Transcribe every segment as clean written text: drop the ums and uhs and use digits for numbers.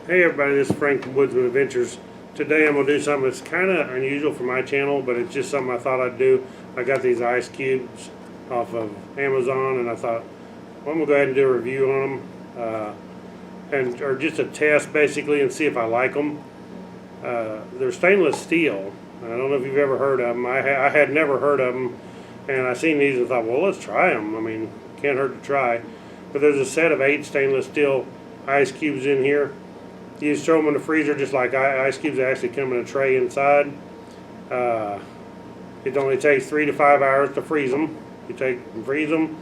Hey everybody, this is Frank from Woodzman Adventures. Today I'm going to do something that's kind of unusual for my channel, but it's just something I thought I'd do. I got these ice cubes off of Amazon, and I thought, well, I'm going to go ahead and do a review on them, or just a test basically, and see if I like them. They're stainless steel. I don't know if you've ever heard of them. I had never heard of them, and I seen these and thought, well, let's try them. I mean, can't hurt to try. But there's a set of 8 stainless steel ice cubes in here. You just throw them in the freezer just like ice cubes. They actually come in a tray inside. It only takes 3 to 5 hours to freeze them. You take and freeze them,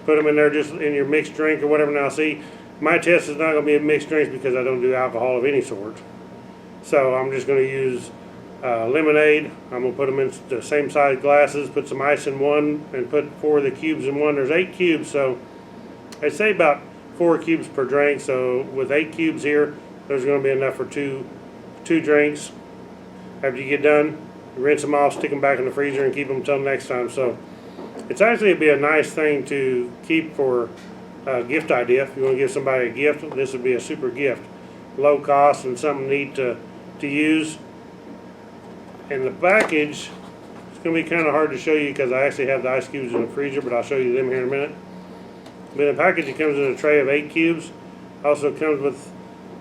put them in there just in your mixed drink or whatever. Now see, my test is not going to be a mixed drink because I don't do alcohol of any sort. So I'm just going to use lemonade. I'm going to put them in the same size glasses, put some ice in one, and put 4 of the cubes in one. There's 8 cubes, so I'd say about 4 cubes per drink. So with 8 cubes here, there's going to be enough for two drinks. After you get done, you rinse them off, stick them back in the freezer, and keep them until next time. So it's actually be a nice thing to keep for a gift idea. If you want to give somebody a gift, this would be a super gift. Low cost and something neat to use. And the package, it's going to be kind of hard to show you because I actually have the ice cubes in the freezer, but I'll show you them here in a minute. But in the package, it comes in a tray of 8 cubes. Also comes with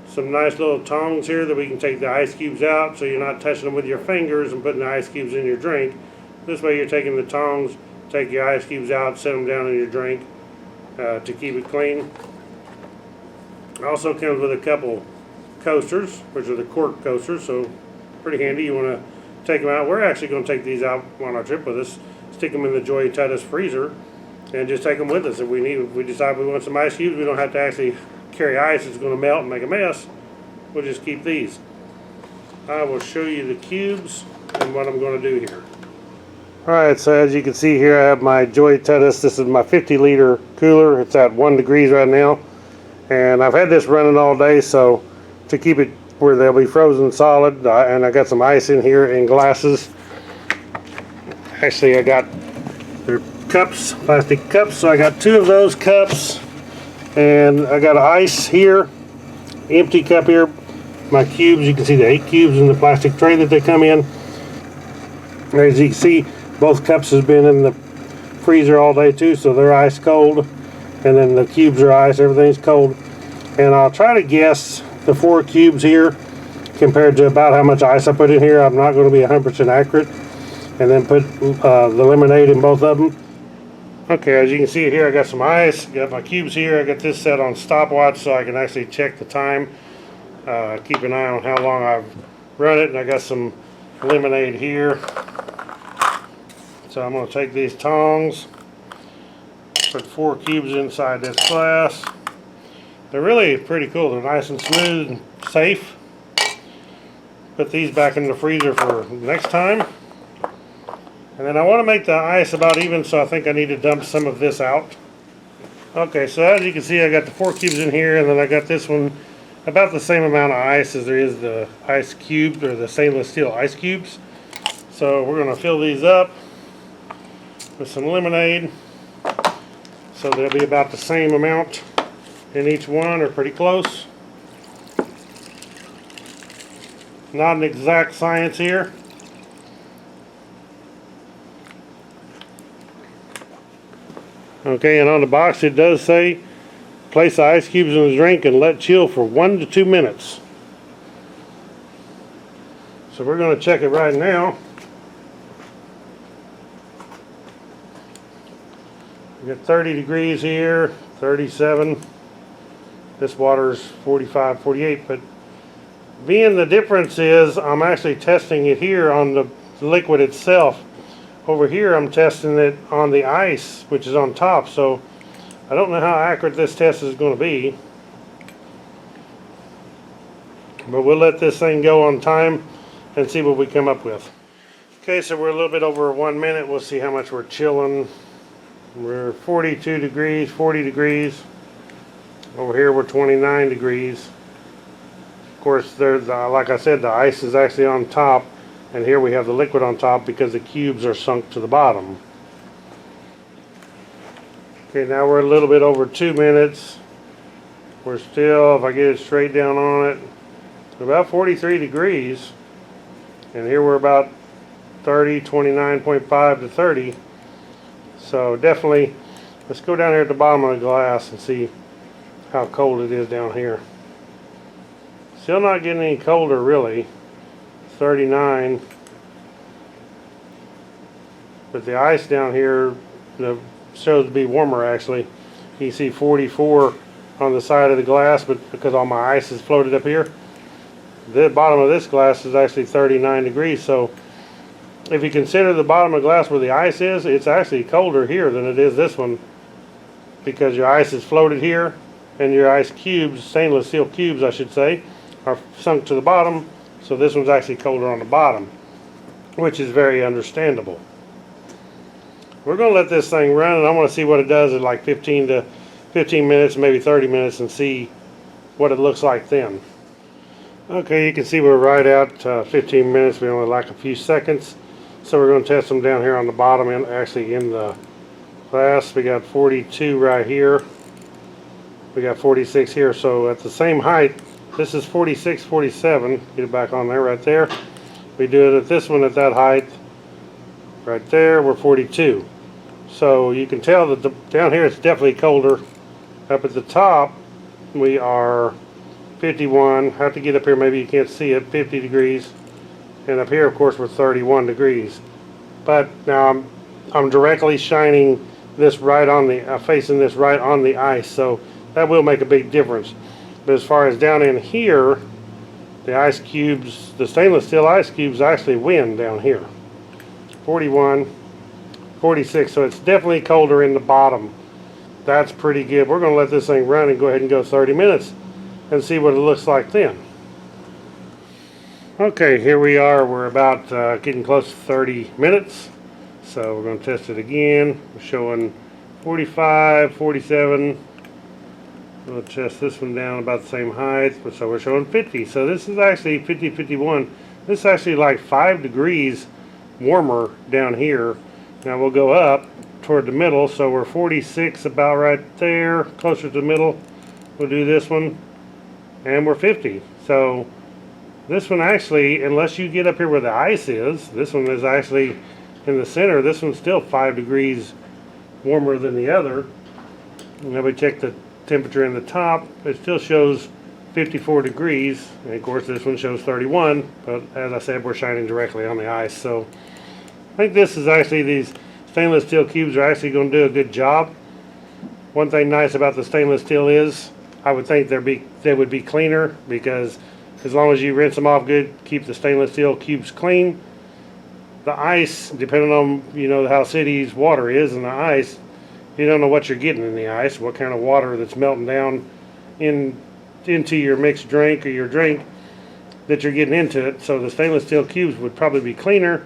some nice little tongs here that we can take the ice cubes out, so you're not touching them with your fingers and putting the ice cubes in your drink. This way you're taking the tongs, take your ice cubes out, set them down in your drink to keep it clean. It also comes with a couple coasters, which are the cork coasters, so pretty handy. You want to take them out. We're actually going to take these out on our trip with us, stick them in the Joy Titus freezer, and just take them with us. If we decide we want some ice cubes, we don't have to actually carry ice. It's going to melt and make a mess. We'll just keep these. I will show you the cubes and what I'm going to do here. Alright, so as you can see here, I have my Joy Titus. This is my 50-liter cooler. It's at 1 degrees right now, and I've had this running all day, so to keep it where they'll be frozen solid, and I got some ice in here in glasses. Actually, I got their cups, plastic cups, so I got 2 of those cups. And I got ice here, empty cup here, my cubes. You can see the 8 cubes in the plastic tray that they come in. As you can see, both cups has been in the freezer all day too, so they're ice cold. And then the cubes are ice, everything's cold. And I'll try to guess the 4 cubes here compared to about how much ice I put in here. I'm not going to be 100% accurate. And then put the lemonade in both of them. Okay, as you can see here, I got some ice, got my cubes here. I got this set on stopwatch so I can actually check the time, keep an eye on how long I've run it, and I got some lemonade here. So I'm going to take these tongs, put 4 cubes inside this glass. They're really pretty cool. They're nice and smooth and safe. Put these back in the freezer for next time. And then I want to make the ice about even, so I think I need to dump some of this out. Okay, so as you can see, I got the 4 cubes in here, and then I got this one about the same amount of ice as there is the ice cubes, or the stainless steel ice cubes. So we're going to fill these up with some lemonade. So they'll be about the same amount in each one, or pretty close. Not an exact science here. Okay, and on the box it does say, place the ice cubes in the drink and let chill for 1 to 2 minutes. So we're going to check it right now. We got 30 degrees here, 37. This water's 45, 48, but being the difference is I'm actually testing it here on the liquid itself. Over here I'm testing it on the ice, which is on top, so I don't know how accurate this test is going to be. But we'll let this thing go on time and see what we come up with. Okay, so we're a little bit over 1 minute. We'll see how much we're chilling. We're 42 degrees, 40 degrees. Over here we're 29 degrees. Of course, there's, like I said, the ice is actually on top. And here we have the liquid on top because the cubes are sunk to the bottom. Okay, now we're a little bit over 2 minutes. We're still, if I get it straight down on it, about 43 degrees, and here we're about 30, 29.5 to 30. So definitely, let's go down here at the bottom of the glass and see how cold it is down here. Still not getting any colder really. 39. But the ice down here shows to be warmer actually. You can see 44 on the side of the glass, but because all my ice is floated up here, the bottom of this glass is actually 39 degrees. So if you consider the bottom of the glass where the ice is, it's actually colder here than it is this one, because your ice is floated here and your ice cubes, stainless steel cubes I should say, are sunk to the bottom. So this one's actually colder on the bottom, which is very understandable. We're going to let this thing run, and I want to see what it does in like 15 minutes, maybe 30 minutes, and see what it looks like then. Okay, you can see we're right at 15 minutes. We only lack a few seconds. So we're going to test them down here on the bottom, and actually in the glass. We got 42 right here. We got 46 here. So at the same height, this is 46, 47. Get it back on there, right there. We do it at this one at that height. Right there, we're 42. So you can tell that down here it's definitely colder. Up at the top, we are 51. Have to get up here, maybe you can't see it, 50 degrees. And up here, of course, we're 31 degrees. But now I'm directly shining this right on the, facing this right on the ice. So that will make a big difference. But as far as down in here, the ice cubes, the stainless steel ice cubes actually win down here. 41, 46, so it's definitely colder in the bottom. That's pretty good. We're going to let this thing run and go ahead and go 30 minutes and see what it looks like then. Okay, here we are. We're about getting close to 30 minutes. So we're going to test it again. We're showing 45, 47. We'll test this one down about the same height. So we're showing 50. So this is actually 50, 51. This is actually like 5 degrees warmer down here. Now we'll go up toward the middle, so we're 46 about right there, closer to the middle. We'll do this one, and we're 50. So this one actually, unless you get up here where the ice is, this one is actually in the center. This one's still 5 degrees warmer than the other. And then we check the temperature in the top. It still shows 54 degrees, and of course this one shows 31, but as I said, we're shining directly on the ice. So I think this is actually, these stainless steel cubes are actually going to do a good job. One thing nice about the stainless steel is I would think they would be cleaner, because as long as you rinse them off good, keep the stainless steel cubes clean. The ice, depending on how city's water is and the ice, you don't know what you're getting in the ice, what kind of water that's melting down into your mixed drink or your drink that you're getting into it. So the stainless steel cubes would probably be cleaner.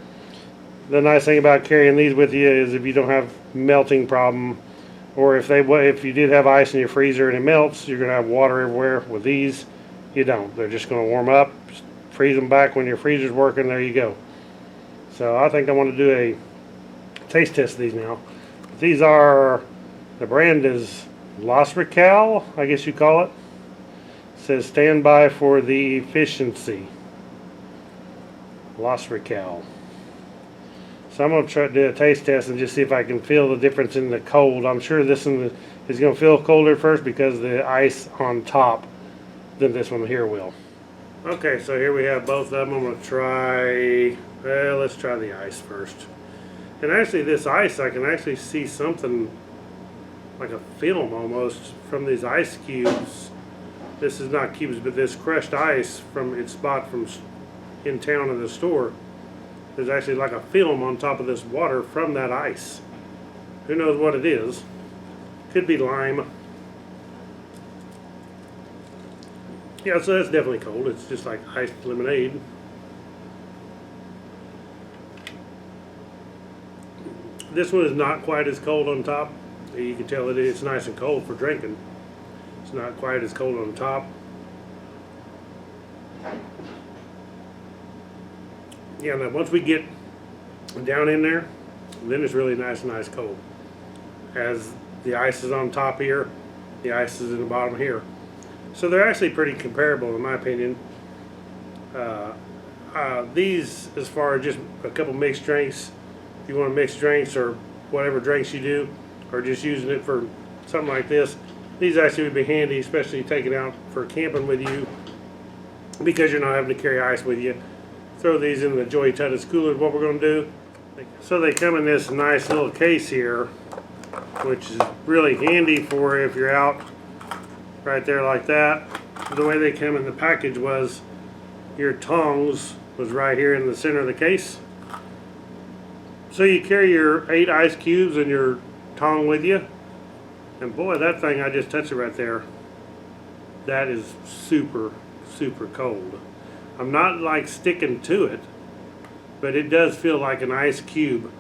The nice thing about carrying these with you is if you don't have melting problem, or if you did have ice in your freezer and it melts, you're going to have water everywhere. With these, you don't. They're just going to warm up, freeze them back when your freezer's working. There you go. So I think I want to do a taste test of these now. These are, the brand is Losrecal, I guess you call it. It says stand by for the efficiency. Losrecal. So I'm going to try to do a taste test and just see if I can feel the difference in the cold. I'm sure this one is going to feel colder at first because the ice on top than this one here will. Okay, so here we have both of them. I'm going to try, let's try the ice first. And actually this ice, I can actually see something like a film almost from these ice cubes. This is not cubes, but this crushed ice from its spot from in town in the store. There's actually like a film on top of this water from that ice. Who knows what it is? Could be lime. Yeah, so that's definitely cold. It's just like iced lemonade. This one is not quite as cold on top. You can tell it's nice and cold for drinking. It's not quite as cold on top. Yeah, now once we get down in there, then it's really nice and ice cold. As the ice is on top here, the ice is in the bottom here. So they're actually pretty comparable in my opinion. These, as far as just a couple mixed drinks, if you want to mix drinks or whatever drinks you do, or just using it for something like this, these actually would be handy, especially taking out for camping with you, because you're not having to carry ice with you. Throw these in the Joy Titus cooler is what we're going to do. So they come in this nice little case here, which is really handy for if you're out right there like that. The way they come in the package was your tongs was right here in the center of the case. So you carry your 8 ice cubes and your tong with you. And boy, that thing, I just touched it right there. That is super, super cold. I'm not like sticking to it, but it does feel like an ice cube.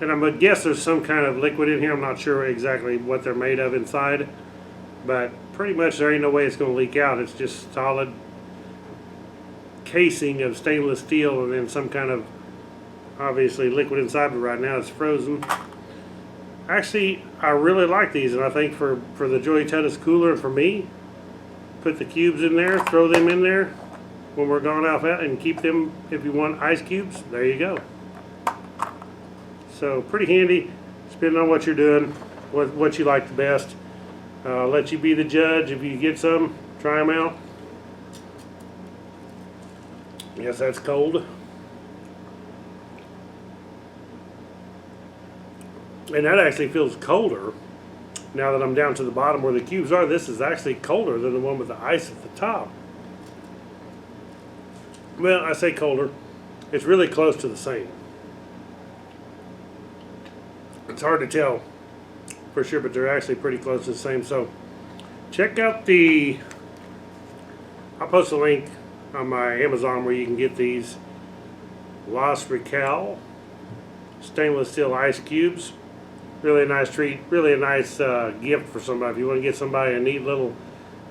And I'm gonna guess there's some kind of liquid in here. I'm not sure exactly what they're made of inside, but pretty much there ain't no way it's gonna leak out. It's just solid casing of stainless steel and then some kind of obviously liquid inside, but right now it's frozen. Actually, I really like these, and I think for the Joy Titus cooler and for me, put the cubes in there, throw them in there when we're gone out, and keep them if you want ice cubes. There you go. So pretty handy, depending on what you're doing, what you like the best. I'll let you be the judge. If you get some, try them out. Yes, that's cold. And that actually feels colder now that I'm down to the bottom where the cubes are. This is actually colder than the one with the ice at the top. Well, I say colder. It's really close to the same. It's hard to tell for sure, but they're actually pretty close to the same. So check out I'll post a link on my Amazon where you can get these Losrecal stainless steel ice cubes. Really a nice treat, really a nice gift for somebody. If you want to get somebody a neat little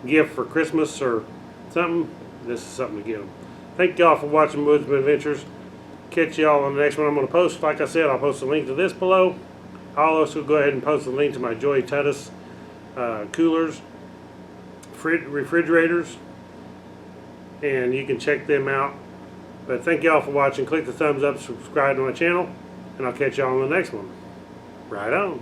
gift for Christmas or something, this is something to get them. Thank y'all for watching Woodzman Adventures. Catch y'all on the next one I'm going to post. Like I said, I'll post a link to this below. I'll also go ahead and post a link to my Joy Titus coolers, refrigerators, and you can check them out. But thank y'all for watching. Click the thumbs up, subscribe to my channel, and I'll catch y'all on the next one. Right on.